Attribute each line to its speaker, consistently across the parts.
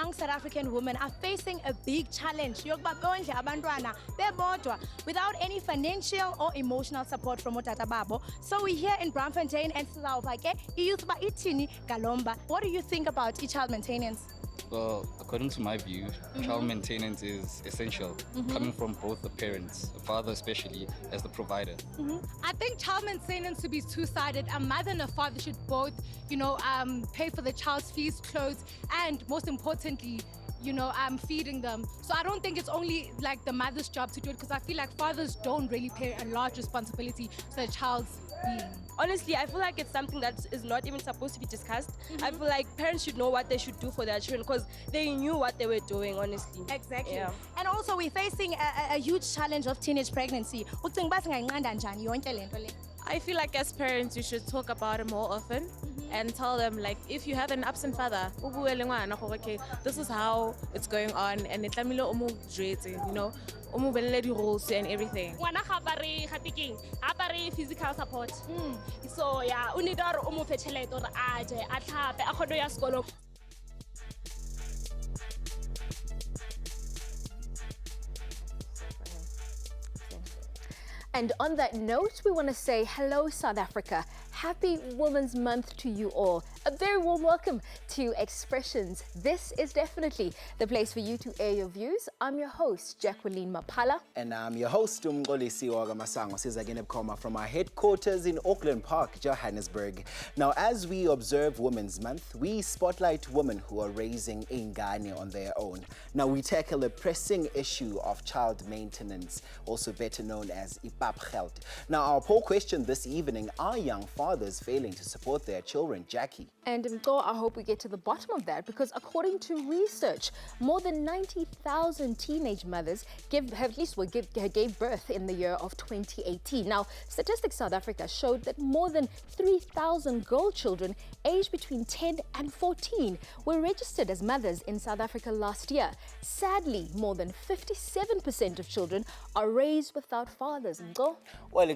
Speaker 1: young South African women are facing a big challenge without any financial or emotional support from otata babo. So we're here in Braamfontein and what do you think about child maintenance?
Speaker 2: Well, according to my view, child maintenance is essential, coming from both the parents, the father especially, as the provider.
Speaker 3: I think child maintenance should be two-sided. A mother and a father should both, pay for the child's fees, clothes, and most importantly, feeding them. So I don't think it's only like the mother's job to do it, because I feel like fathers don't really pay a large responsibility to the child's being.
Speaker 4: Honestly, I feel like it's something that is not even supposed to be discussed. I feel like parents should know what they should do for their children because they knew what they were doing, honestly.
Speaker 1: Exactly.
Speaker 4: Yeah.
Speaker 1: And also we're facing a huge challenge of teenage pregnancy.
Speaker 5: I feel like as parents, you should talk about it more often and tell them, like, if you have an absent father, okay, this is how it's going on, and it's rules and everything.
Speaker 4: Physical support. So yeah, you need to
Speaker 6: And on that note, we want to say hello, South Africa. Happy Women's Month to you all. A very warm welcome to Expressions. This is definitely the place for you to air your views. I'm your host, Jacqueline Mapala.
Speaker 7: And I'm your host, Umgolisiwa Masango, Sizagene from our headquarters in Auckland Park, Johannesburg. Now, as we observe Women's Month, we spotlight women who are raising ingane on their own. Now, we tackle a pressing issue of child maintenance, also better known as ipapgeld. Now, our poll question this evening, are young fathers failing to support their children? Jackie.
Speaker 6: And I hope we get to the bottom of that, because according to research, more than 90,000 teenage mothers gave birth in the year of 2018. Now, Statistics South Africa showed that more than 3,000 girl children aged between 10 and 14 were registered as mothers in South Africa last year. Sadly, more than 57% of children are raised without fathers.
Speaker 7: Well,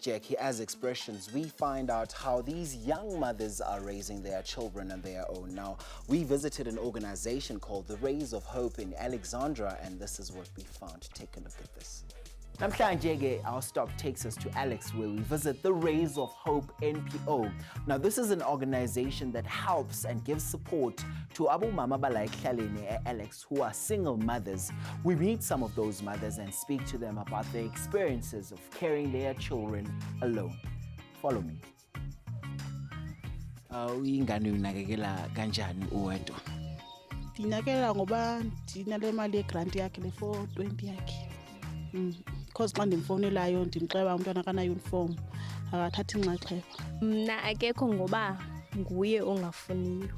Speaker 7: Jackie, as Expressions, we find out how these young mothers are raising their children on their own. Now, we visited an organization called the Rays of Hope in Alexandra, and this is what we found. Take a look at this. Our stop takes us to Alex, where we visit the Rays of Hope NPO. Now, this is an organization that helps and gives support to Abu Mama Balai Khalene Alex, who are single mothers. We meet some of those mothers and speak to them about their experiences of carrying their children alone. Follow me. Ingane unakekela kanjani uwedwa?
Speaker 8: Ndinakekela ngoba ndinale mali yegrant yakhe le 420 yakhe. Because xa ndimfowunelayo ndimxelela umntwana akana-uniform akathathi inxaxheba.
Speaker 9: Mna akekho ngoba nguye ongafuniyo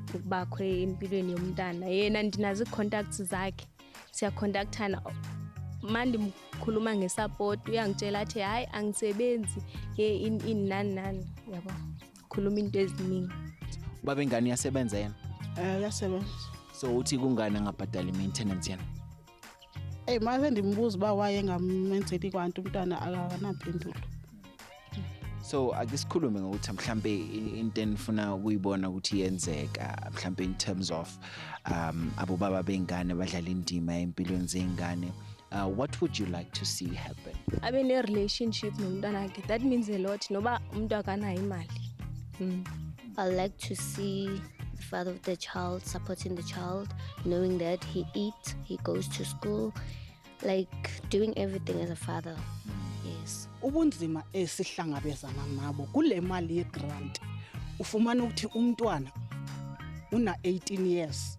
Speaker 9: ukubakho empilweni yomntana. Yena ndinazo ii-contacts zakhe, siyakhontakthana. Ma ndimkhuluma ngesupport uyangitshela athi hayi angisebenzi nani yabo. Khuluma into eziningi.
Speaker 7: Ubaba ingane iyasebenza yena?
Speaker 8: Yasebenza.
Speaker 7: So uthi kungani angabhadali maintenance yena?
Speaker 8: Mase ndimbuza uba waye engamenzeli kwanto umntana akanampendulo.
Speaker 7: So ake sikhulume ngokuthi mhlambe into enifuna ukuyibona ukuthi yenzeka mhlambe in terms of abobaba bengane badlala indima empilweni zengane. What would you like to see happen?
Speaker 9: Abe ne relationship nomntana wakhe. That means a lot. Noba umuntu akanayo imali.
Speaker 10: I like to see the father of the child supporting the child, knowing that he eats, he goes to school, like doing everything as a father. Yes.
Speaker 8: Ubunzima esihlangabezana nabo kule mali yegrant. Ufumana ukuthi umntwana una 18 years.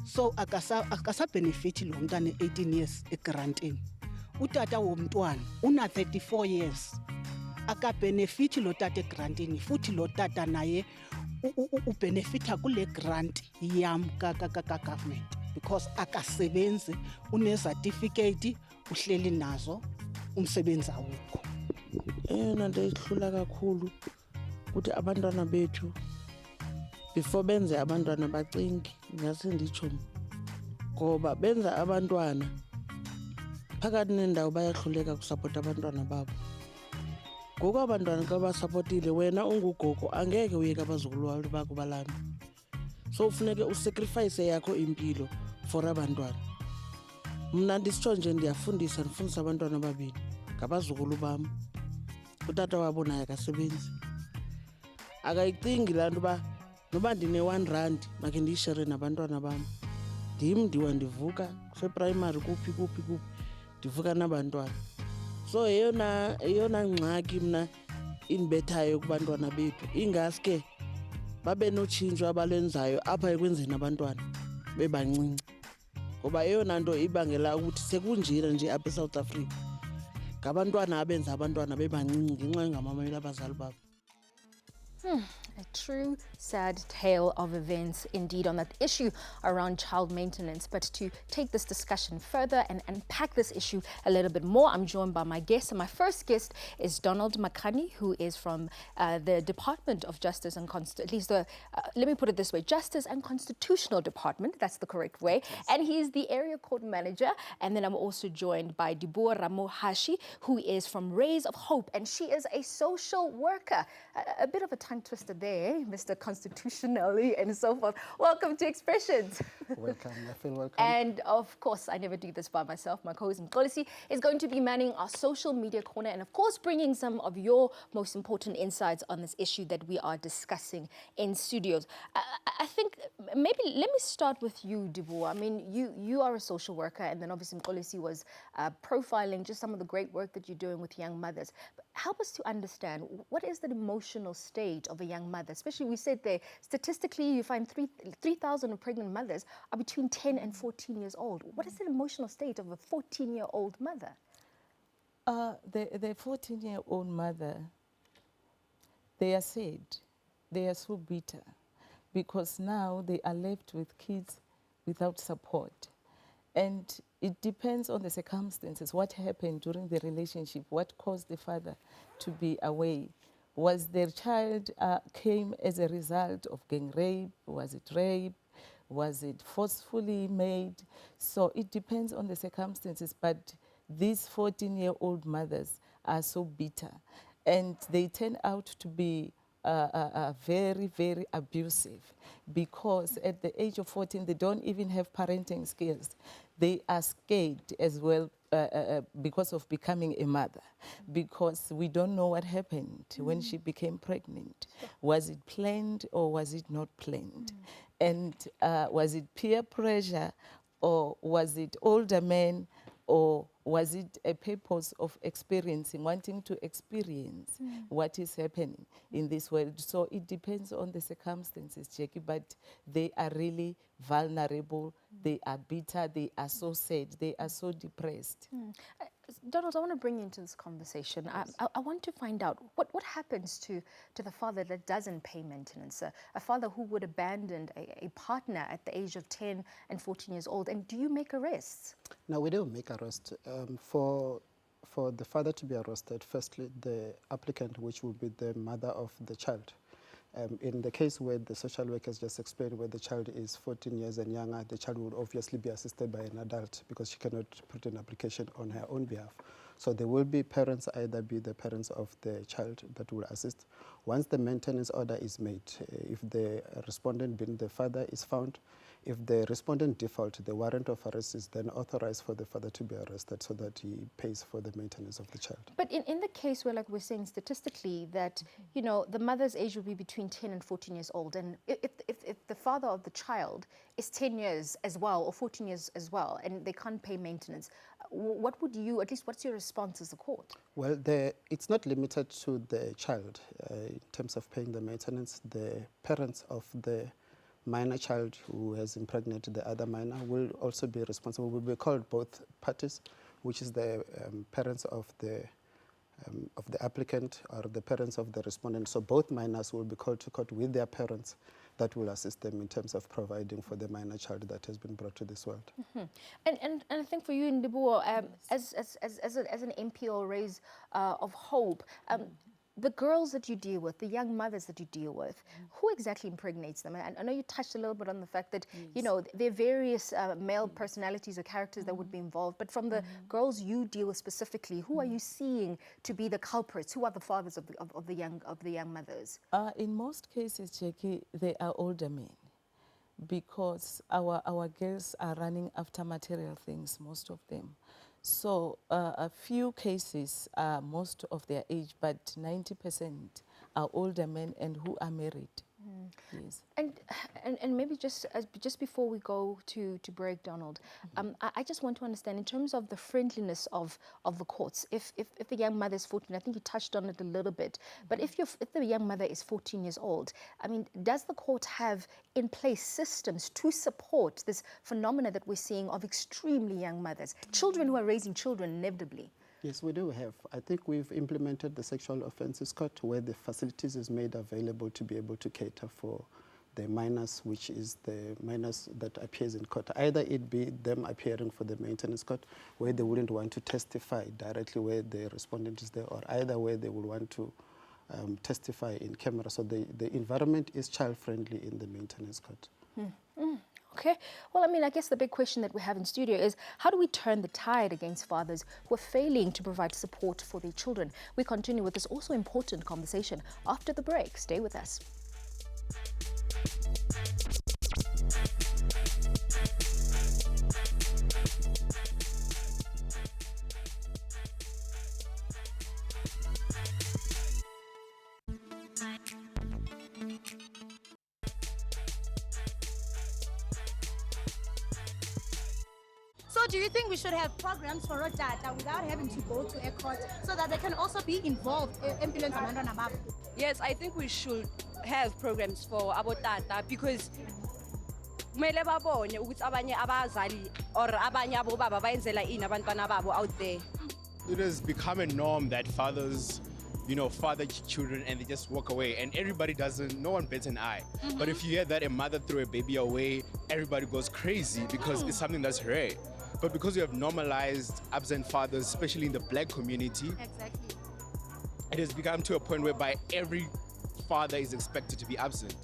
Speaker 8: So akasa benefit lo mntwana 18 years egrantini. Utata womntwana una 34 years. Akabenefit lo tata egrantini futhi lo tata naye ubenefita kule grant yam ka-government because akasebenzi une-certificate uhleli nazo umsebenzi awukho.
Speaker 11: Eyona nto ihlula kakhulu ukuthi abantwana bethu before benze abantwana bacinge ngase nditsho ngoba benza abantwana phakathi nendawo bayahluleka kusapota abantwana babo. Ngoku abantwana xa basapotile wena ungugogo angeke uyeke abazukulu bakho balami. so ufuneke usacrifice yakho impilo for abantwana. Mna ndisitsho nje ndifundisa abantwana ababini ngabazukulu bam. Utata wabo naye akasebenzi, akayicingi laa nto uba noba ndine-1 rand makhe ndiyishere nabantwana bam. Ndim ndivuka kuseprimary kuphi ndivuka nabantwana. So eyona ngxaki mna indibethayo kubantwana bethu ingaske babe notshintsho abalwenzayo apha ekwenzeni abantwana bebancinci, ngoba eyona nto ibangela ukuthi sekunjena nje apha eSouth Africa ngabantwana abenza abantwana bebancinci ngenxa yengamamela abazali babo.
Speaker 6: A true sad tale of events indeed on that issue around child maintenance. But to take this discussion further and unpack this issue a little bit more, I'm joined by my guest. And my first guest is Donald Makani, who is from the Department of Justice and let me put it this way, Justice and Constitutional Department, that's the correct way. And he is the Area Court Manager. And then I'm also joined by Diboa Ramohashi, who is from Rays of Hope, and she is a social worker. A bit of a tongue twister there, Mr. Constitutionally and so forth. Welcome to Expressions.
Speaker 12: Welcome, I feel welcome.
Speaker 6: And of course, I never do this by myself. My co-host Mkolisi is going to be manning our social media corner and of course bringing some of your most important insights on this issue that we are discussing in studios. I think maybe let me start with you, Diboa. I mean, you are a social worker, and then obviously Mkolisi was profiling just some of the great work that you're doing with young mothers. But help us to understand, what is the emotional state of a young mother? Especially, we said there, statistically, you find 3,000 of pregnant mothers are between 10 and 14 years old. What is the emotional state of a 14-year-old mother?
Speaker 13: The 14-year-old mother, they are sad. They are so bitter because now they are left with kids without support. And it depends on the circumstances, what happened during the relationship, what caused the father to be away. Was their child came as a result of gang rape? Was it rape? Was it forcefully made? So it depends on the circumstances, but these 14-year-old mothers are so bitter, and they turn out to be very, very abusive, because at the age of 14, they don't even have parenting skills. They are scared as well because of becoming a mother, because we don't know what happened when she became pregnant. Was it planned or was it not planned? And was it peer pressure, or was it older men, or was it a purpose of experiencing, wanting to experience what is happening in this world? So it depends on the circumstances, Jackie, but they are really vulnerable, they are bitter, they are so sad, they are so depressed.
Speaker 6: Donald, I want to bring you into this conversation. Yes. I want to find out what happens to the father that doesn't pay maintenance, a father who would abandon a partner at the age of 10 and 14 years old, and do you make arrests?
Speaker 12: No, we don't make arrests. For the father to be arrested, firstly, the applicant, which will be the mother of the child. In the case where the social workers just explained, where the child is 14 years and younger, the child will obviously be assisted by an adult because she cannot put an application on her own behalf. So there will be parents, either be the parents of the child that will assist. Once the maintenance order is made, if the respondent being the father is found, if the respondent default, the warrant of arrest is then authorized for the father to be arrested so that he pays for the maintenance of the child.
Speaker 6: But in the case where, like we're saying statistically, that, you know, the mother's age will be between 10 and 14 years old, and if the father of the child is 10 years as well, or 14 years as well, and they can't pay maintenance, what would you, at least what's your response as a court?
Speaker 12: Well, it's not limited to the child in terms of paying the maintenance. The parents of the minor child who has impregnated the other minor will also be responsible. Will be called both parties, which is the parents of the applicant or the parents of the respondent. So both minors will be called to court with their parents that will assist them in terms of providing for the minor child that has been brought to this world.
Speaker 6: And I think for you, Ndibuo, as an MP or Rays of Hope, the girls that you deal with, the young mothers that you deal with, who exactly impregnates them? And I know you touched a little bit on the fact that, you know, there are various male personalities or characters that would be involved, but from the girls you deal with specifically, who are you seeing to be the culprits? Who are the fathers of the young mothers?
Speaker 13: In most cases, Jackie, they are older men. because our girls are running after material things, most of them. So a few cases are most of their age, but 90% are older men and who are married. Yes.
Speaker 6: And maybe just before we go to break, Donald, I just want to understand in terms of the friendliness of the courts. If a young mother is 14, I think you touched on it a little bit, but if the young mother is 14 years old, I mean, does the court have in place systems to support this phenomena that we're seeing of extremely young mothers, children who are raising children inevitably?
Speaker 12: Yes, we do have. I think we've implemented the sexual offences court where the facilities is made available to be able to cater for the minors, which is the minors that appears in court. Either it be them appearing for the maintenance court where they wouldn't want to testify directly where the respondent is there, or either where they would want to testify in camera. So the environment is child-friendly in the maintenance court.
Speaker 6: Okay. Well, I mean, I guess the big question that we have in studio is how do we turn the tide against fathers who are failing to provide support for their children? We continue with this also important conversation after the break. Stay with us.
Speaker 1: So do you think we should have programs for Otata without having to go to a court so that they can also be involved in
Speaker 4: Yes, I think we should have programs for abotata because kumele babone ukuthi abanye abazali or abanye abobaba bayenzela ini abantwana babo out there.
Speaker 14: It has become a norm that fathers, father children and they just walk away, and everybody no one bats an eye. But if you hear that a mother threw a baby away, everybody goes crazy because it's something that's rare. But because we have normalized absent fathers, especially in the black community,
Speaker 1: exactly,
Speaker 14: it has become to a point whereby every father is expected to be absent.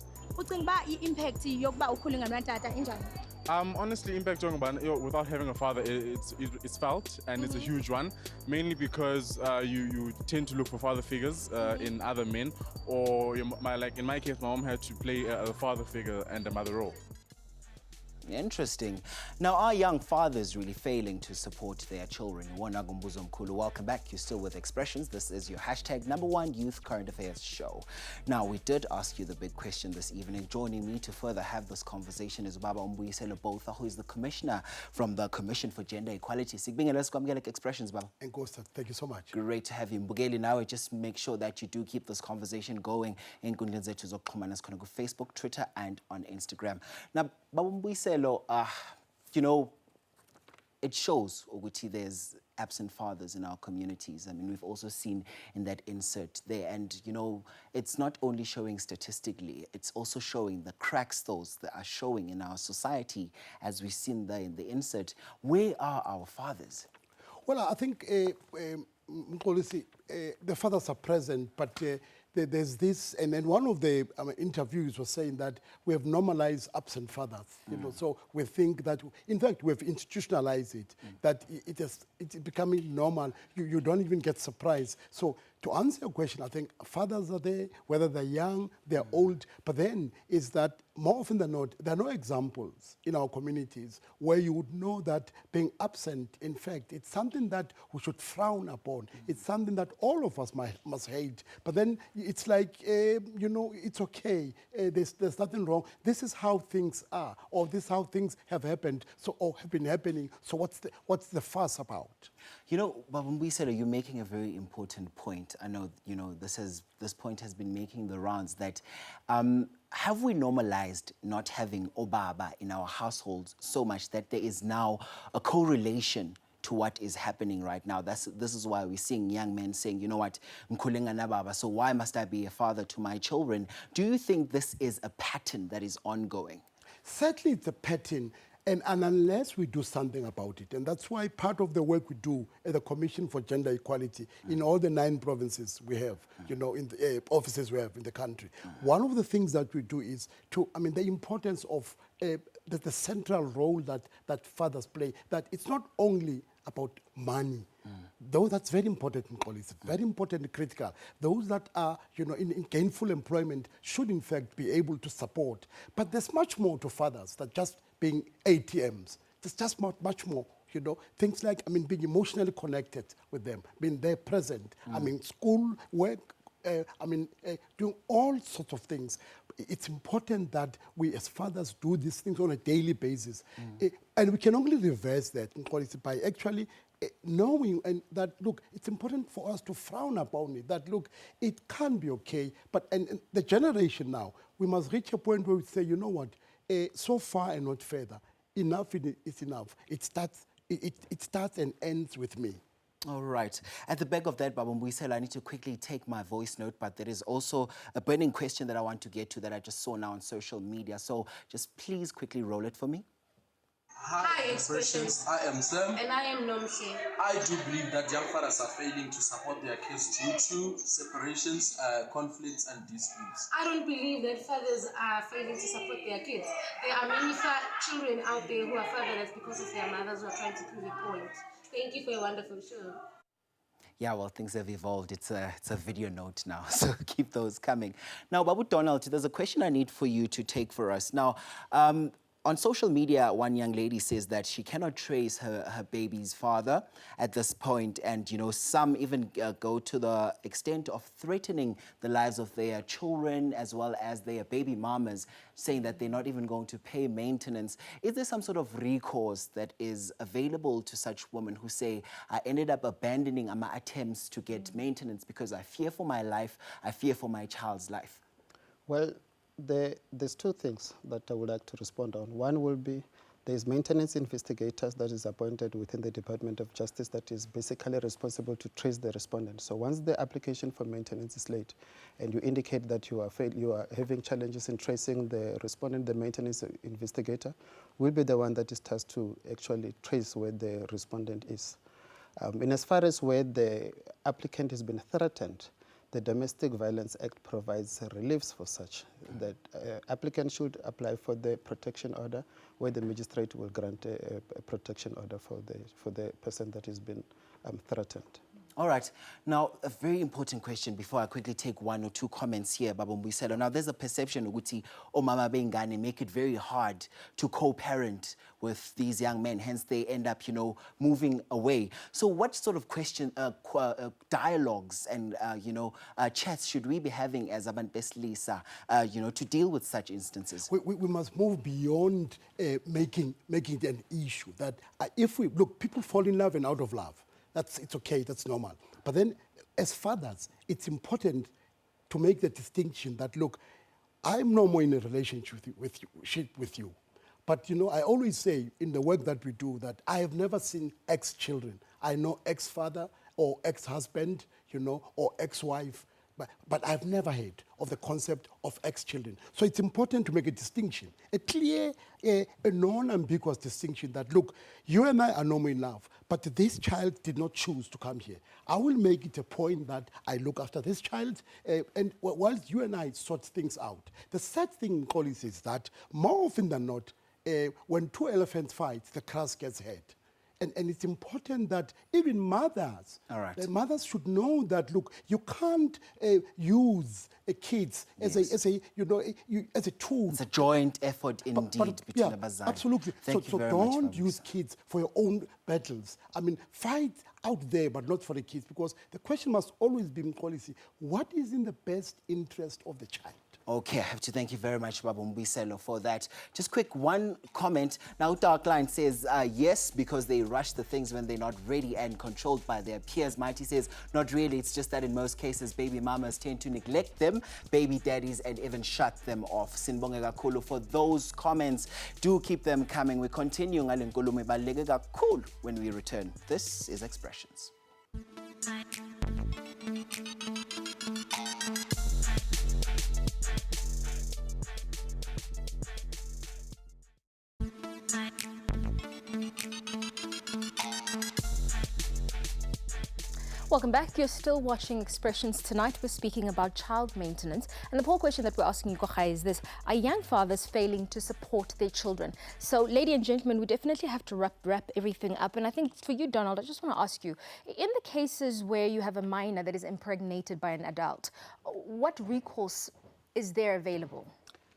Speaker 15: Honestly, impact without having a father, it's felt, and it's a huge one, mainly because you tend to look for father figures in other men, or like in my case, my mom had to play a father figure and a mother role.
Speaker 7: Interesting. Now, are young fathers really failing to support their children? Welcome back. You're still with Expressions. This is your #1 Youth Current Affairs show. Now, we did ask you the big question this evening. Joining me to further have this conversation is Baba Umbuyiselo Botha, who is the commissioner from the Commission for Gender Equality. Expressions, Baba.
Speaker 16: Thank you so much.
Speaker 7: Great to have you. Mbugeli, now just make sure that you do keep this conversation going in Facebook, Twitter, and on Instagram. Now, Baba Umbuyiselo, it shows Oguti there's absent fathers in our communities. I mean, we've also seen in that insert there, and it's not only showing statistically, it's also showing the cracks those that are showing in our society, as we've seen there in the insert. Where are our fathers?
Speaker 16: Well, I think the fathers are present, but there's this, and then one of the interviews was saying that we have normalized absent fathers, so we think that, in fact, we've institutionalized it, that it's becoming normal. You don't even get surprised. So to answer your question, I think fathers are there, whether they're young, they're old, but then is that more often than not, there are no examples in our communities where you would know that being absent, in fact, it's something that we should frown upon. It's something that all of us must hate. But then it's like, it's okay. There's nothing wrong. This is how things are, or this is how things have happened, or have been happening. So what's the fuss about?
Speaker 7: Babumbuiselo, you're making a very important point. I know, this point has been making the rounds that have we normalized not having obaba in our households so much that there is now a correlation to what is happening right now? This is why we're seeing young men saying, you know what, mkhulenga na baba, so why must I be a father to my children? Do you think this is a pattern that is ongoing?
Speaker 16: Certainly it's a pattern. And unless we do something about it, and that's why part of the work we do at the Commission for Gender Equality in all the 9 provinces we have, in the offices we have in the country, one of the things that we do is the importance of the central role that fathers play, that it's not only about money. Though that's very important in policy, very important and critical. Those that are, in gainful employment should in fact be able to support. But there's much more to fathers than just being ATMs. There's just much more. Things like, being emotionally connected with them, being there present. School, work, doing all sorts of things. It's important that we as fathers do these things on a daily basis. And we can only reverse that in quality by actually knowing and that, look, it's important for us to frown upon it, that, look, it can be okay. But and the generation now, we must reach a point where we say, you know what, so far and not further. Enough is enough. It starts and ends with me.
Speaker 7: All right. At the back of that, Baba Mbuyiselo, I need to quickly take my voice note, but there is also a burning question that I want to get to that I just saw now on social media. So just please quickly roll it for me.
Speaker 17: Hi, Expressions. I am Sam.
Speaker 18: And I am Nomshi.
Speaker 17: I do believe that young fathers are failing to support their kids due to separations, conflicts, and disputes.
Speaker 18: I don't believe that fathers are failing to support their kids. There are many children out there who are fatherless because of their mothers who are trying to prove a point. Thank you for a wonderful show.
Speaker 7: Yeah, well, things have evolved. It's a video note now, so keep those coming. Now, Babu Donald, there's a question I need for you to take for us. Now, on social media, one young lady says that she cannot trace her baby's father at this point, and some even go to the extent of threatening the lives of their children as well as their baby mamas, saying that they're not even going to pay maintenance. Is there some sort of recourse that is available to such women who say, I ended up abandoning my attempts to get maintenance because I fear for my life, I fear for my child's life?
Speaker 12: Well, there's two things that I would like to respond on. One will be there's maintenance investigators that is appointed within the Department of Justice that is basically responsible to trace the respondent. So once the application for maintenance is late and you indicate that you are having challenges in tracing the respondent, the maintenance investigator will be the one that is tasked to actually trace where the respondent is. In as far as where the applicant has been threatened, the Domestic Violence Act provides reliefs for such. That applicant should apply for the protection order, where the magistrate will grant a protection order for the person that has been threatened.
Speaker 7: All right. Now, a very important question before I quickly take one or two comments here, Baba Mbuyiselo. Now, there's a perception, Uguti, Mama Bengane make it very hard to co-parent with these young men. Hence, they end up, moving away. So what sort of dialogues and, chats should we be having as Abantu besilisa, to deal with such instances?
Speaker 16: We must move beyond making it an issue. That look, people fall in love and out of love. It's okay, that's normal. But then, as fathers, it's important to make the distinction that, look, I'm no more in a relationship with you. But, I always say in the work that we do that I have never seen ex-children. I know ex-father or ex-husband, or ex-wife, but I've never heard of the concept of ex-children. So it's important to make a distinction, a clear, a non-ambiguous distinction that, look, you and I are no more in love, but this child did not choose to come here. I will make it a point that I look after this child, and whilst you and I sort things out. The sad thing in policy is that more often than not, when two elephants fight, the grass gets hurt. And it's important that even mothers, the mothers should know that, look, you can't use kids as a tool.
Speaker 7: It's a joint effort indeed between the bazar.
Speaker 16: Absolutely. So don't use kids for your own battles. Fight out there, but not for the kids, because the question must always be in policy, what is in the best interest of the child?
Speaker 7: Okay, I have to thank you very much, Baba Mbuyiselo, for that. Just quick one comment. Now, our client says, yes, because they rush the things when they're not ready and controlled by their peers. Mighty says, not really. It's just that in most cases, baby mamas tend to neglect them, baby daddies, and even shut them off. Sinbonge kakhulu for those comments. Do keep them coming. We continue ngale nkulumo ebaluleke kakhulu when we return. This is Expressions.
Speaker 6: Welcome back. You're still watching Expressions. Tonight we're speaking about child maintenance. And the poll question that we're asking you, Kochai, is this: are young fathers failing to support their children? So, ladies and gentlemen, we definitely have to wrap everything up. And I think for you, Donald, I just want to ask you, in the cases where you have a minor that is impregnated by an adult, what recourse is there available?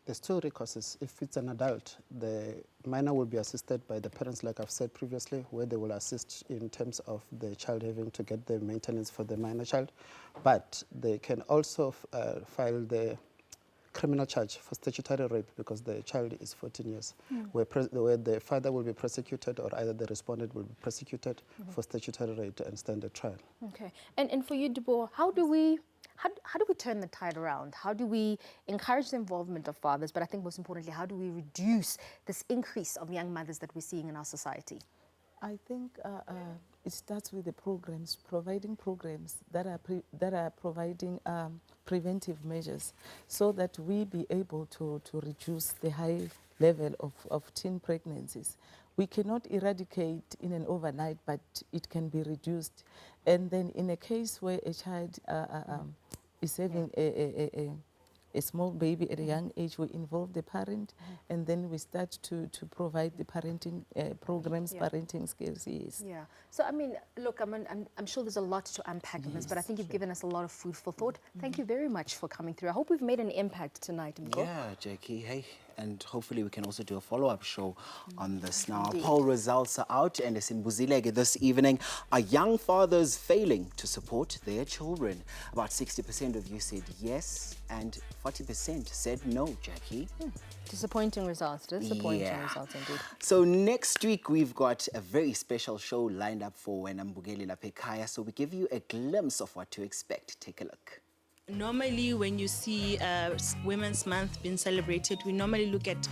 Speaker 12: There's two recourses. If it's an adult, the minor will be assisted by the parents, like I've said previously, where they will assist in terms of the child having to get the maintenance for the minor child. But they can also file the criminal charge for statutory rape because the child is 14 years, where the father will be prosecuted or either the respondent will be prosecuted for statutory rape and stand a trial.
Speaker 6: Okay. And for you, Deborah, how do we turn the tide around? How do we encourage the involvement of fathers? But I think most importantly, how do we reduce this increase of young mothers that we're seeing in our society?
Speaker 13: I think it starts with the programs, providing programs that are providing preventive measures, so that we be able to reduce the high level of teen pregnancies. We cannot eradicate in an overnight, but it can be reduced. And then in a case where a child is having a small baby at a young age, we involve the parent, and then we start to provide the parenting programs, parenting skills. Yes.
Speaker 6: Yeah. So I mean, look, I'm sure there's a lot to unpack in this, but I think you've given us a lot of food for thought. Thank you very much for coming through. I hope we've made an impact tonight.
Speaker 7: Yeah, Jackie. Hey. And hopefully we can also do a follow-up show on this. Now, our poll results are out, and it's in Buzilege this evening. Are young fathers failing to support their children? About 60% of you said yes, and 40% said no, Jackie.
Speaker 6: Disappointing results. Disappointing results indeed.
Speaker 7: So next week, we've got a very special show lined up for Wenambugeli Lapekaya, so we give you a glimpse of what to expect. Take a look.
Speaker 19: Normally, when you see Women's Month being celebrated, we normally look at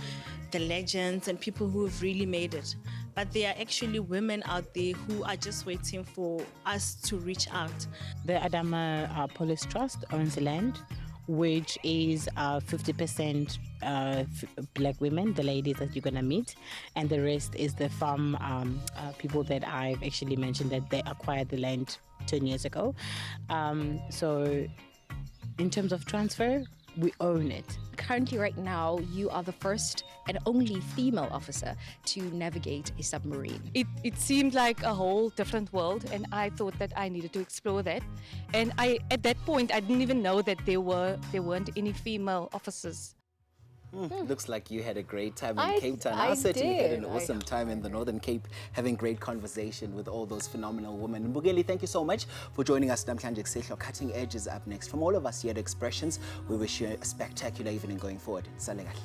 Speaker 19: the legends and people who have really made it. But there are actually women out there who are just waiting for us to reach out.
Speaker 20: The Adama Police Trust owns the land, which is 50% black women, the ladies that you're going to meet, and the rest is the farm people that I've actually mentioned that they acquired the land 10 years ago. So in terms of transfer, we own it.
Speaker 6: Currently, right now, you are the first and only female officer to navigate a submarine.
Speaker 21: It seemed like a whole different world, and I thought that I needed to explore that. And at that point, I didn't even know that there weren't any female officers.
Speaker 7: Looks like you had a great time in Cape Town. I certainly had an awesome time in the Northern Cape, having great conversation with all those phenomenal women. Mbugeli, thank you so much for joining us. Cutting Edge is up next. From all of us here at Expressions, we wish you a spectacular evening going forward. Salengali.